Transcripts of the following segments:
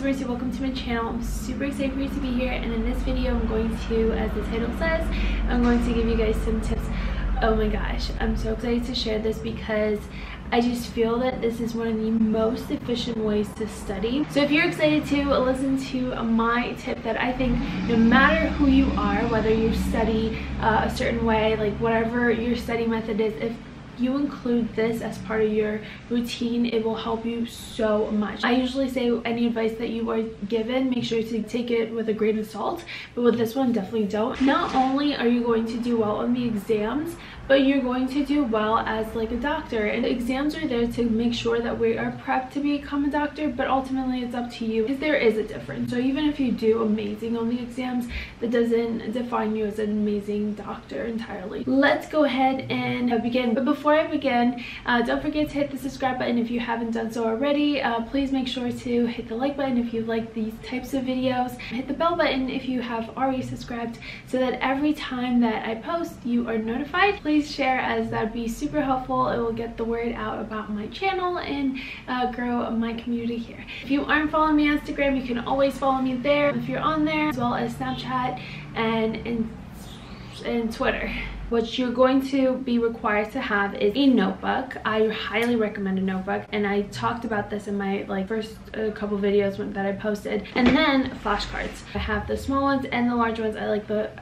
Mercy, welcome to my channel. I'm super excited for you to be here, and in this video I'm going to, as the title says, I'm going to give you guys some tips. Oh my gosh, I'm so excited to share this because I just feel that this is one of the most efficient ways to study. So if you're excited to listen to my tip that I think no matter who you are, whether you study a certain way, like whatever your study method is, if you include this as part of your routine, it will help you so much. I usually say any advice that you are given, make sure to take it with a grain of salt, but with this one, definitely don't. Not only are you going to do well on the exams, but you're going to do well as like a doctor. And the exams are there to make sure that we are prepped to become a doctor, but ultimately it's up to you, because there is a difference. So even if you do amazing on the exams, that doesn't define you as an amazing doctor entirely. Let's go ahead and begin. But before I begin, don't forget to hit the subscribe button if you haven't done so already. Please make sure to hit the like button if you like these types of videos. Hit the bell button if you have already subscribed, so that every time that I post, you are notified. Please share, as that'd be super helpful. It will get the word out about my channel and grow my community here. If you aren't following me on Instagram, you can always follow me there if you're on there, as well as Snapchat and Twitter. What you're going to be required to have is a notebook. I highly recommend a notebook, and I talked about this in my first couple videos that I posted. And then flashcards. I have the small ones and the large ones. I like the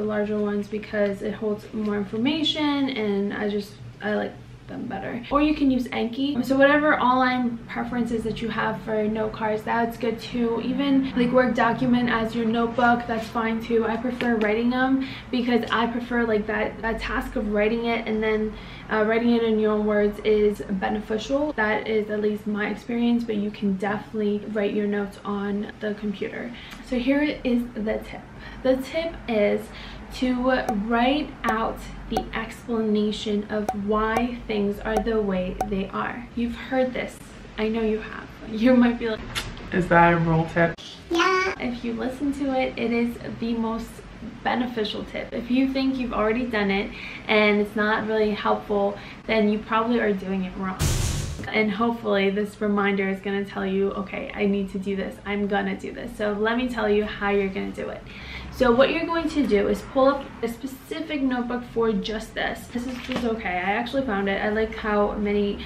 larger ones because it holds more information, and I like them better. Or you can use Anki. So whatever online preferences that you have for note cards, that's good too. Even like Word document as your notebook, that's fine too. I prefer writing them because I prefer like that task of writing it, and then writing it in your own words is beneficial. That is at least my experience, but you can definitely write your notes on the computer. So here is the tip. The tip is to write out the explanation of why things are the way they are. You've heard this. I know you have. You might be like, is that a real tip? Yeah. If you listen to it, it is the most beneficial tip. If you think you've already done it and it's not really helpful, then you probably are doing it wrong. And hopefully this reminder is going to tell you, okay, I need to do this. I'm gonna do this. So let me tell you how you're going to do it. So what you're going to do is pull up a specific notebook for just this. This is okay. I actually found it. I like how many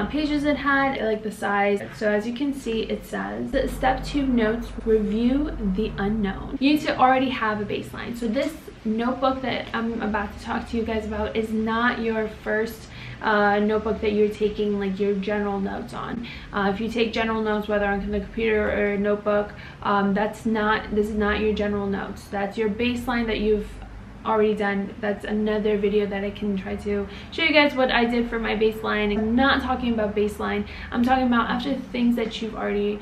pages it had. I like the size. So as you can see, it says step 2 notes, review the unknown. You need to already have a baseline. So this notebook that I'm about to talk to you guys about is not your first notebook that you're taking like your general notes on. If you take general notes, whether on the computer or a notebook, this is not your general notes. That's your baseline that you've already done. That's another video that I can try to show you guys what I did for my baseline. I'm not talking about baseline. I'm talking about after things that you've already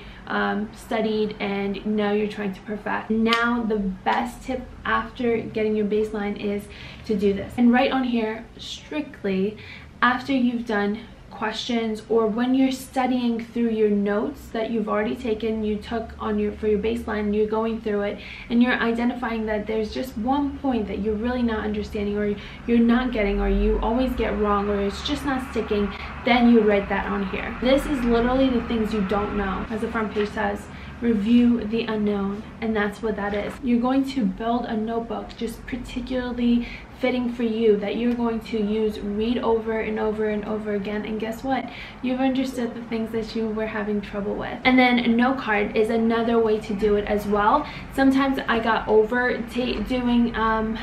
studied and now you're trying to perfect. Now the best tip after getting your baseline is to do this and write on here strictly after you've done questions, or when you're studying through your notes that you've already taken, you took on for your baseline, you're going through it and you're identifying that there's just one point that you're really not understanding, or you're not getting, or you always get wrong, or it's just not sticking, then you write that on here. This is literally the things you don't know. As the front page says, review the unknown, and that's what that is. You're going to build a notebook just particularly fitting for you that you're going to use, read over and over and over again, and guess what? You've understood the things that you were having trouble with. And then a note card is another way to do it as well. Sometimes I got over doing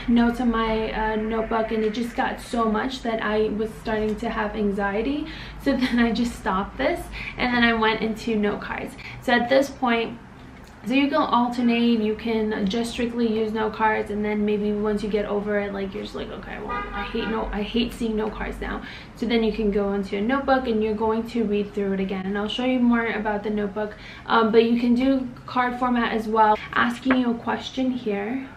notes on my notebook, and it just got so much that I was starting to have anxiety. So then I just stopped this and then I went into note cards. So at this point, so you can alternate, you can just strictly use note cards, and then maybe once you get over it, like you're just like, okay, well, I hate seeing note cards now. So then you can go into a notebook and you're going to read through it again, and I'll show you more about the notebook. But you can do card format as well, asking you a question here.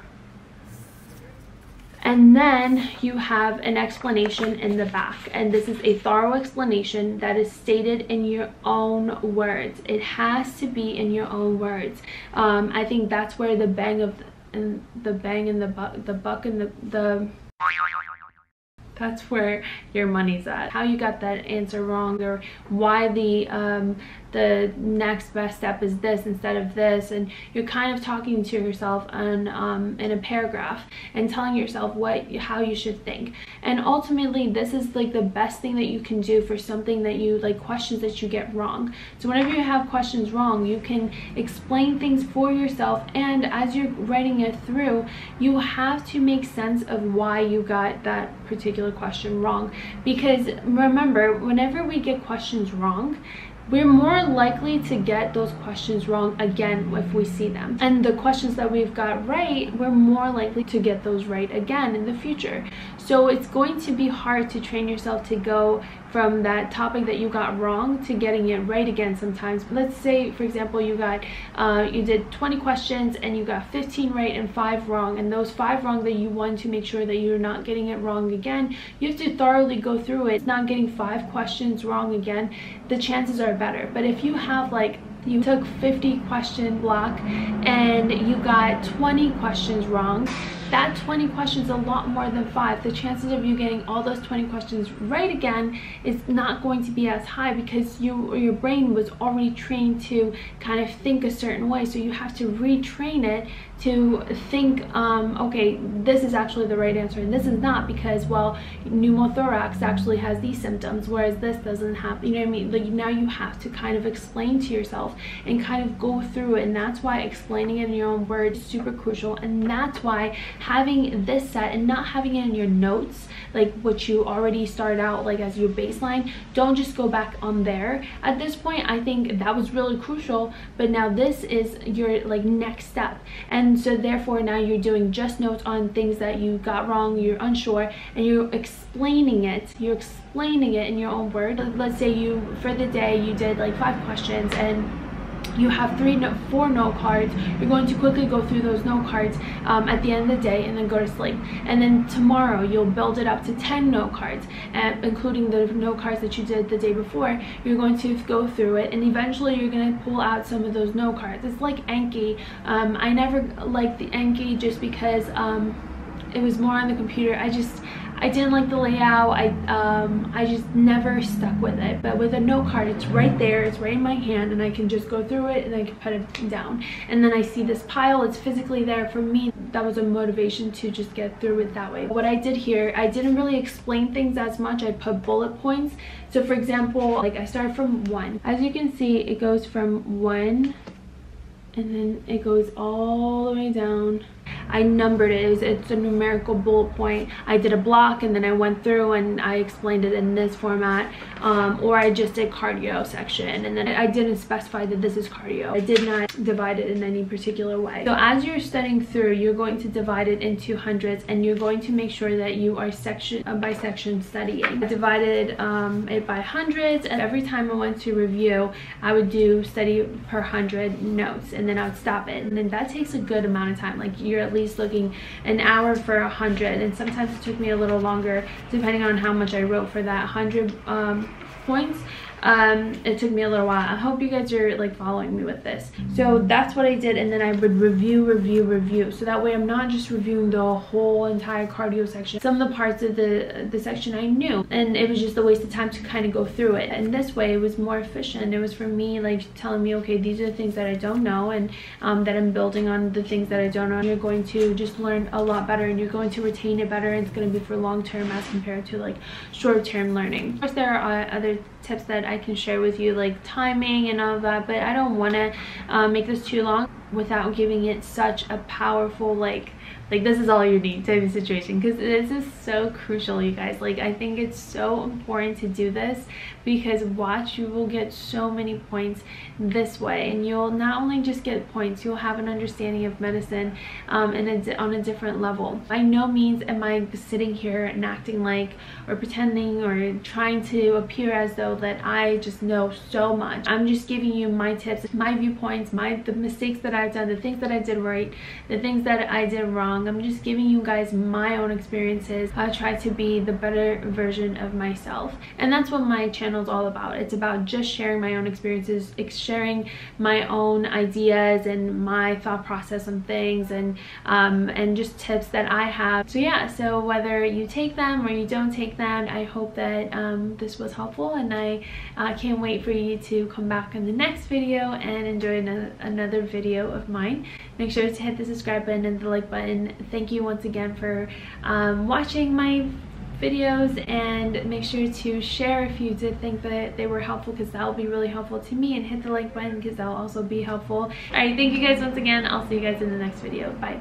And then you have an explanation in the back, and this is a thorough explanation that is stated in your own words. It has to be in your own words. I think that's where the bang and the buck and the that's where your money's at. How you got that answer wrong, or why the the next best step is this instead of this, and you're kind of talking to yourself in a paragraph and telling yourself how you should think. And ultimately, this is like the best thing that you can do for something that you like, questions that you get wrong. So whenever you have questions wrong, you can explain things for yourself, and as you're writing it through, you have to make sense of why you got that particular question wrong. Because remember, whenever we get questions wrong, we're more likely to get those questions wrong again if we see them. And the questions that we've got right, we're more likely to get those right again in the future. So it's going to be hard to train yourself to go from that topic that you got wrong to getting it right again sometimes. Let's say, for example, you did 20 questions and you got 15 right and 5 wrong, and those 5 wrong that you want to make sure that you're not getting it wrong again, you have to thoroughly go through it. Not getting 5 questions wrong again, the chances are better. But if you have like, you took 50 question block and you got 20 questions wrong, that 20 questions a lot more than 5. The chances of you getting all those 20 questions right again is not going to be as high, because your brain was already trained to kind of think a certain way. So you have to retrain it to think, okay, this is actually the right answer and this is not, because, well, pneumothorax actually has these symptoms, whereas this doesn't have, you know what I mean? Like, now you have to kind of explain to yourself and kind of go through it. And that's why explaining it in your own words is super crucial. And that's why having this set and not having it in your notes, like what you already started out like as your baseline, don't just go back on there. At this point, I think that was really crucial, but now this is your like next step. And so therefore now you're doing just notes on things that you got wrong, you're unsure, and you're explaining it in your own word. Let's say you, for the day, you did like 5 questions and you have 4 note cards. You're going to quickly go through those note cards at the end of the day and then go to sleep. And then tomorrow you'll build it up to 10 note cards, including the note cards that you did the day before. You're going to go through it, and eventually you're going to pull out some of those note cards. It's like Anki. I never liked the Anki just because it was more on the computer. I didn't like the layout. I just never stuck with it. But with a note card, it's right there, it's right in my hand, and I can just go through it and I can put it down. And then I see this pile, it's physically there. For me, that was a motivation to just get through it that way. What I did here, I didn't really explain things as much. I put bullet points. So for example, like I started from 1. As you can see, it goes from 1 and then it goes all the way down. I numbered it. It's a numerical bullet point. I did a block and then I went through and I explained it in this format, or I just did cardio section and then I didn't specify that this is cardio. I did not divide it in any particular way. So as you're studying through, you're going to divide it into hundreds, and you're going to make sure that you are section by section studying. I divided it by hundreds, and every time I went to review, I would do study per 100 notes, and then I would stop it. And then that takes a good amount of time. Like, you're at least looking an hour for 100, and sometimes it took me a little longer depending on how much I wrote for that 100 points. It took me a little while. I hope you guys are like following me with this. So that's what I did, and then I would review, so that way I'm not just reviewing the whole entire cardio section. Some of the parts of the section I knew, and it was just a waste of time to kind of go through it. And this way it was more efficient. It was for me like telling me, okay, these are the things that I don't know, and that I'm building on the things that I don't know. You're going to just learn a lot better, and you're going to retain it better, and it's going to be for long term as compared to like short term learning. Of course, there are other tips that I can share with you, like timing and all of that, but I don't want to make this too long without giving it such a powerful like this is all you need type of situation, because this is so crucial, you guys. Like, I think it's so important to do this, because watch, you will get so many points this way, and you'll not only just get points, you'll have an understanding of medicine on a different level. By no means am I sitting here and acting like, or pretending, or trying to appear as though that I just know so much. I'm just giving you my tips, my viewpoints, the mistakes that I've done, the things that I did right, the things that I did wrong, wrong. I'm just giving you guys my own experiences. I try to be the better version of myself, and that's what my channel is all about. It's about just sharing my own experiences, sharing my own ideas and my thought process on things, and just tips that I have. So yeah, so whether you take them or you don't take them, I hope that this was helpful, and I can't wait for you to come back in the next video and enjoy another video of mine. Make sure to hit the subscribe button and the like button. Thank you once again for watching my videos, and make sure to share if you did think that they were helpful, because that will be really helpful to me, and hit the like button because that will also be helpful. All right, thank you guys once again. I'll see you guys in the next video. Bye.